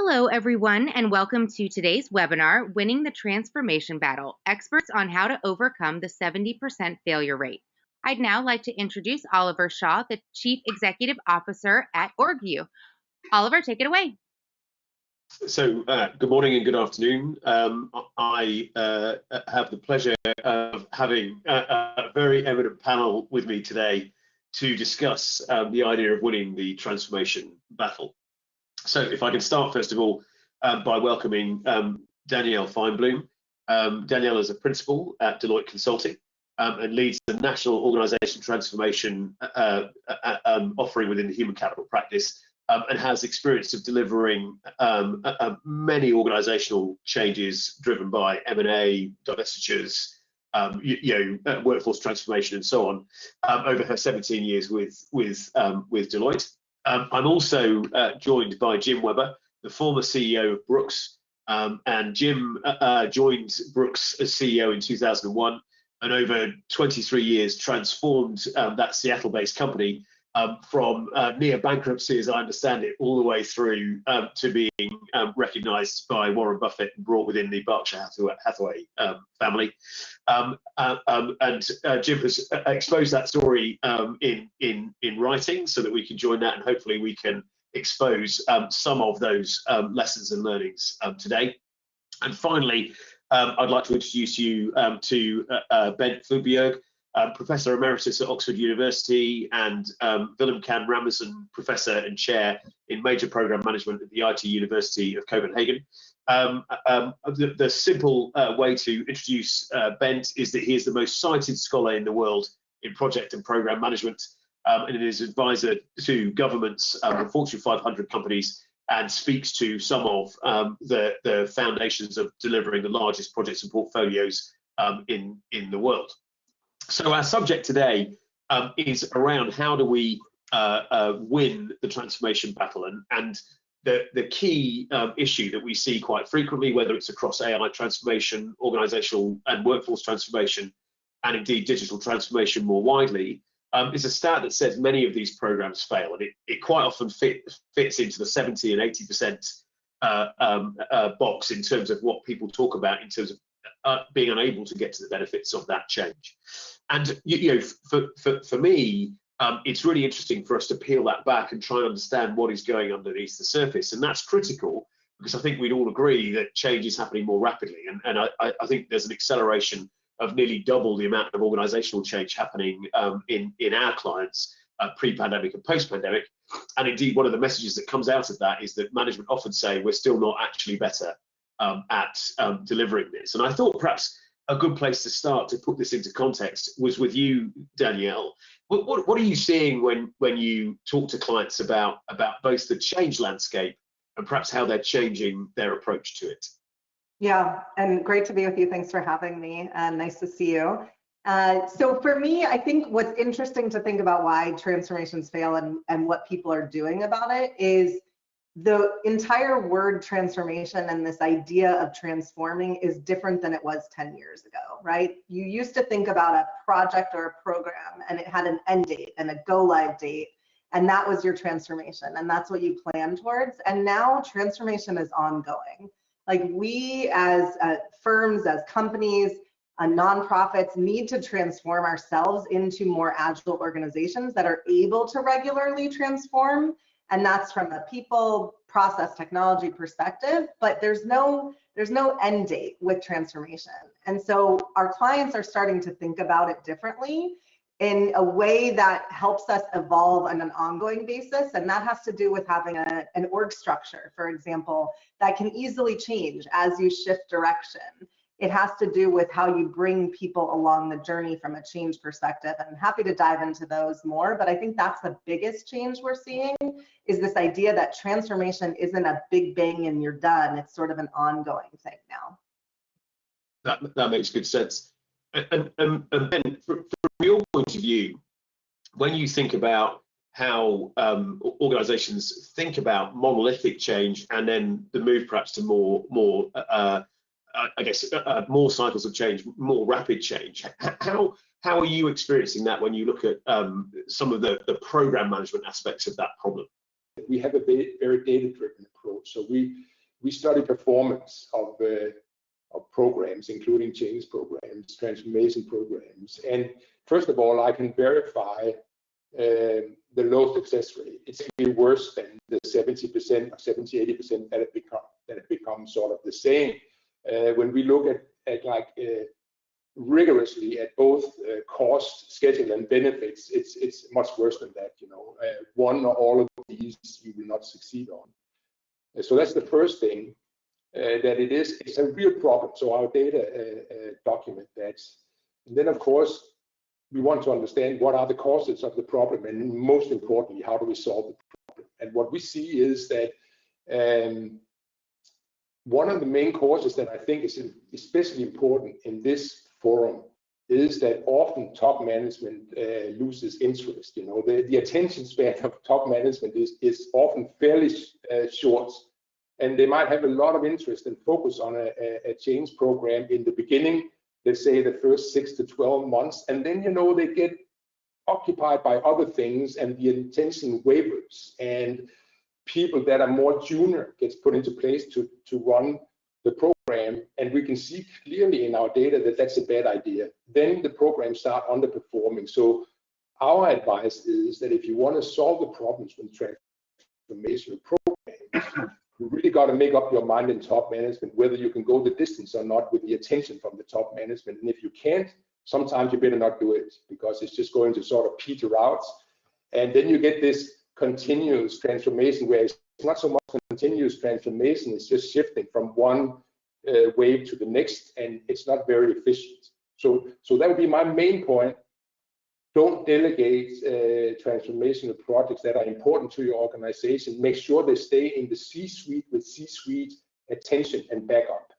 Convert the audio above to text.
Hello, everyone, and welcome to today's webinar, Winning the Transformation Battle, Experts on How to Overcome the 70% Failure Rate. I'd now like to introduce Oliver Shaw, the Chief Executive Officer at Orgvue. Oliver, take it away. So, good morning and good afternoon. I have the pleasure of having a very eminent panel with me today to discuss the idea of winning the transformation battle. So if I can start first of all by welcoming Danielle Feinblum. Danielle is a principal at Deloitte Consulting and leads the national organization transformation offering within the human capital practice and has experience of delivering many organizational changes driven by M&A, divestitures, workforce transformation and so on over her 17 years with Deloitte. I'm also joined by Jim Weber, the former CEO of Brooks, and Jim joined Brooks as CEO in 2001 and over 23 years transformed that Seattle-based company from near bankruptcy, as I understand it, all the way through to being recognized by Warren Buffett and brought within the Berkshire Hathaway family. Jim has exposed that story in writing so that we can join that and hopefully we can expose some of those lessons and learnings today. And finally, I'd like to introduce you to Flyvbjerg, Professor Emeritus at Oxford University, and Willem Kan Ramazan, Professor and Chair in Major Program Management at the IT University of Copenhagen. The simple way to introduce Bent is that he is the most cited scholar in the world in project and program management, and is advisor to governments and Fortune 500 companies, and speaks to some of the foundations of delivering the largest projects and portfolios in the world. So our subject today is around how do we win the transformation battle, and the key issue that we see quite frequently, whether it's across AI transformation, organizational and workforce transformation, and indeed digital transformation more widely, is a stat that says many of these programs fail, and it quite often fits into the 70 and 80% box in terms of what people talk about in terms of being unable to get to the benefits of that change. And for me, it's really interesting for us to peel that back and try and understand what is going underneath the surface, and that's critical because I think we'd all agree that change is happening more rapidly, and I think there's an acceleration of nearly double the amount of organizational change happening in our clients pre-pandemic and post-pandemic. And indeed, one of the messages that comes out of that is that management often say we're still not actually better at delivering this. And I thought perhaps a good place to start to put this into context was with you, Danielle. What are you seeing when you talk to clients about both the change landscape and perhaps how they're changing their approach to it? Yeah, and great to be with you. Thanks for having me, and nice to see you. So for me, I think what's interesting to think about why transformations fail and what people are doing about it is the entire word transformation and this idea of transforming is different than it was 10 years ago, right? You used to think about a project or a program and it had an end date and a go live date, and that was your transformation, and that's what you plan towards. And now transformation is ongoing. Like we as firms, as companies, nonprofits need to transform ourselves into more agile organizations that are able to regularly transform. And that's from a people, process, technology perspective, but there's no end date with transformation. And so our clients are starting to think about it differently in a way that helps us evolve on an ongoing basis. And that has to do with having an org structure, for example, that can easily change as you shift direction. It has to do with how you bring people along the journey from a change perspective. And I'm happy to dive into those more, but I think that's the biggest change we're seeing is this idea that transformation isn't a big bang and you're done. It's sort of an ongoing thing now. That makes good sense. And then from your point of view, when you think about how organizations think about monolithic change and then the move perhaps to more cycles of change, more rapid change, how are you experiencing that when you look at some of the program management aspects of that problem? We have a very data-driven approach. So we we study performance of programs, including change programs, transformation programs. And first of all, I can verify the low success rate. It's actually worse than the 70% or 70-80% that it becomes sort of the same. When we look at like rigorously at both cost, schedule, and benefits, it's much worse than that. You know, one or all of these you will not succeed on. So that's the first thing, that it's a real problem. So our data document that. And then of course we want to understand what are the causes of the problem, and most importantly, how do we solve the problem? And what we see is that one of the main causes that I think is especially important in this forum is that often top management loses interest. You know, the attention span of top management is often fairly short, and they might have a lot of interest and focus on a change program in the beginning, let's say the first 6 to 12 months, and then, you know, they get occupied by other things and the attention wavers, and people that are more junior gets put into place to run the program, and we can see clearly in our data that that's a bad idea. Then the programs start underperforming. So our advice is that if you want to solve the problems with transformational programs, you really got to make up your mind in top management whether you can go the distance or not with the attention from the top management. And if you can't, sometimes you better not do it, because it's just going to sort of peter out. And then you get this continuous transformation where it's not so much continuous transformation, it's just shifting from one wave to the next, and it's not very efficient. So that would be my main point. Don't delegate transformational projects that are important to your organization. Make sure they stay in the C-suite with C-suite attention and backup.